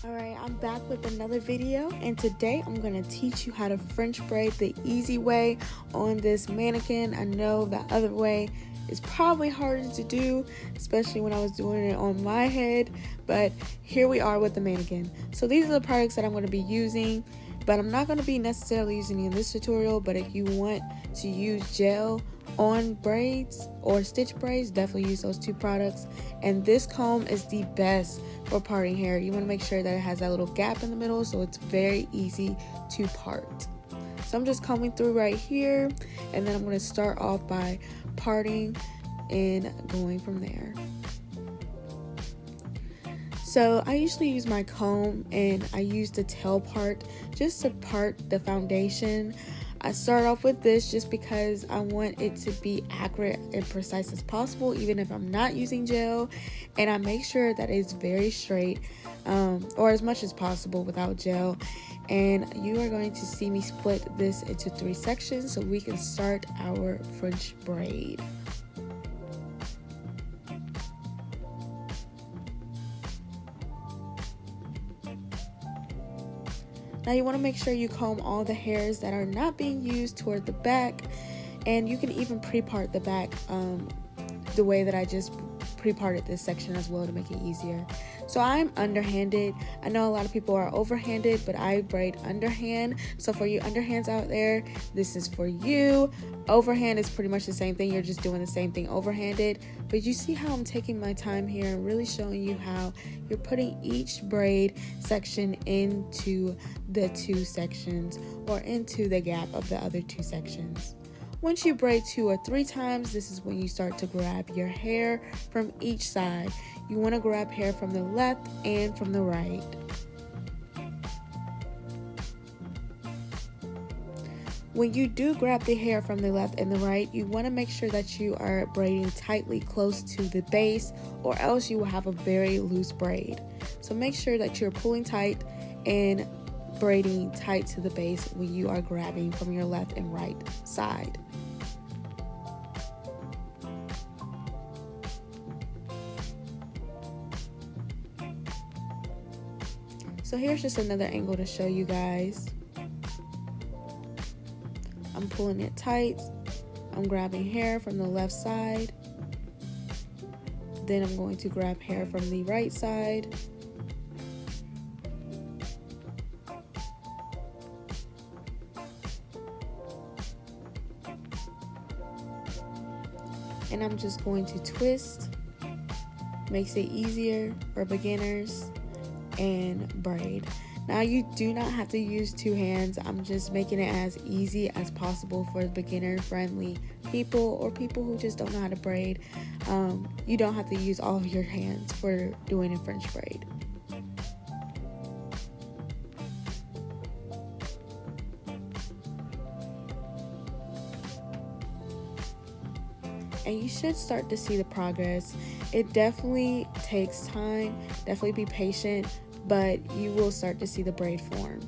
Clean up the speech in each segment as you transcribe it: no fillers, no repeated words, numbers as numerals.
Alright, I'm back with another video, and today I'm going to teach you how to French braid the easy way on this mannequin. I know the other way is probably harder to do, especially when I was doing it on my head, but here we are with the mannequin. So these are the products that I'm going to be using, but I'm not going to be necessarily using in this tutorial. But if you want to use gel on braids or stitch braids, definitely use those two products. And this comb is the best for parting hair. You want to make sure that it has that little gap in the middle so it's very easy to part. So I'm just combing through right here, and then I'm going to start off by parting and going from there. So I usually use my comb, and I use the tail part just to part the foundation. I start off with this just because I want it to be accurate and precise as possible, even if I'm not using gel. And I make sure that it's very straight, or as much as possible without gel. And you are going to see me split this into 3 sections so we can start our French braid. Now you want to make sure you comb all the hairs that are not being used toward the back, and you can even pre-part the back the way that I just pre-parted this section as well to make it easier. So I'm underhanded. I know a lot of people are overhanded, but I braid underhand. So for you underhands out there, this is for you. Overhand is pretty much the same thing. You're just doing the same thing overhanded. But you see how I'm taking my time here and really showing you how you're putting each braid section into the 2 sections, or into the gap of the other 2 sections. Once you braid 2 or 3 times, this is when you start to grab your hair from each side. You want to grab hair from the left and from the right. When you do grab the hair from the left and the right, you want to make sure that you are braiding tightly close to the base, or else you will have a very loose braid. So make sure that you're pulling tight and braiding tight to the base when you are grabbing from your left and right side. So here's just another angle to show you guys. I'm pulling it tight. I'm grabbing hair from the left side. Then I'm going to grab hair from the right side. And I'm just going to twist. Makes it easier for beginners, and braid. Now you do not have to use 2 hands. I'm just making it as easy as possible for beginner friendly people, or people who just don't know how to braid. You don't have to use all of your hands for doing a French braid. And you should start to see the progress. It definitely takes time, definitely be patient, but you will start to see the braid form.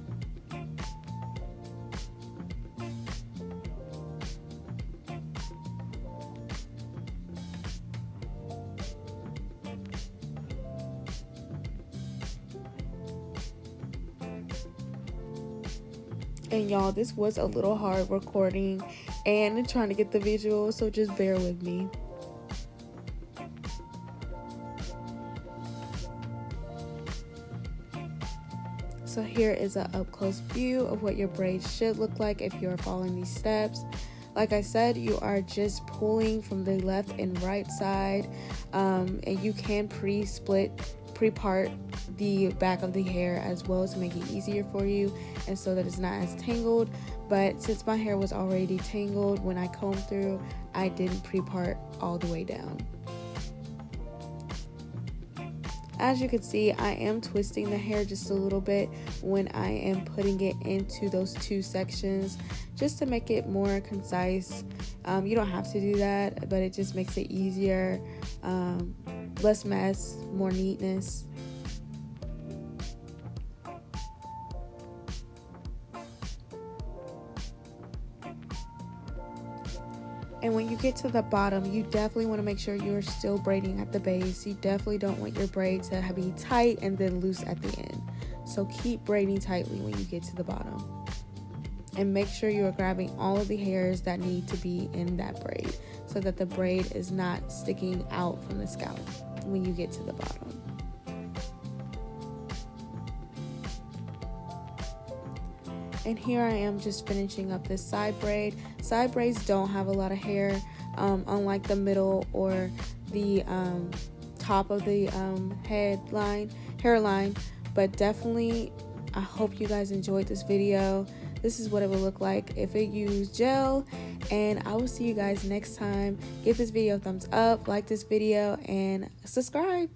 And y'all, this was a little hard recording and trying to get the visual, so just bear with me. So here is an up-close view of what your braids should look like if you're following these steps. Like I said, you are just pulling from the left and right side, and you can pre-part the back of the hair as well to make it easier for you, and so that it's not as tangled. But since my hair was already tangled when I combed through, I didn't pre-part all the way down. As you can see, I am twisting the hair just a little bit when I am putting it into those 2 sections, just to make it more concise. You don't have to do that, but it just makes it easier, less mess, more neatness. And when you get to the bottom, you definitely want to make sure you're still braiding at the base. You definitely don't want your braid to be tight and then loose at the end. So keep braiding tightly when you get to the bottom. And make sure you are grabbing all of the hairs that need to be in that braid so that the braid is not sticking out from the scalp when you get to the bottom. And here I am just finishing up this side braid. Side braids don't have a lot of hair, unlike the middle or the top of the hairline, but definitely I hope you guys enjoyed this video. This is what it would look like if it used gel, and I will see you guys next time. Give this video a thumbs up, like this video, and subscribe.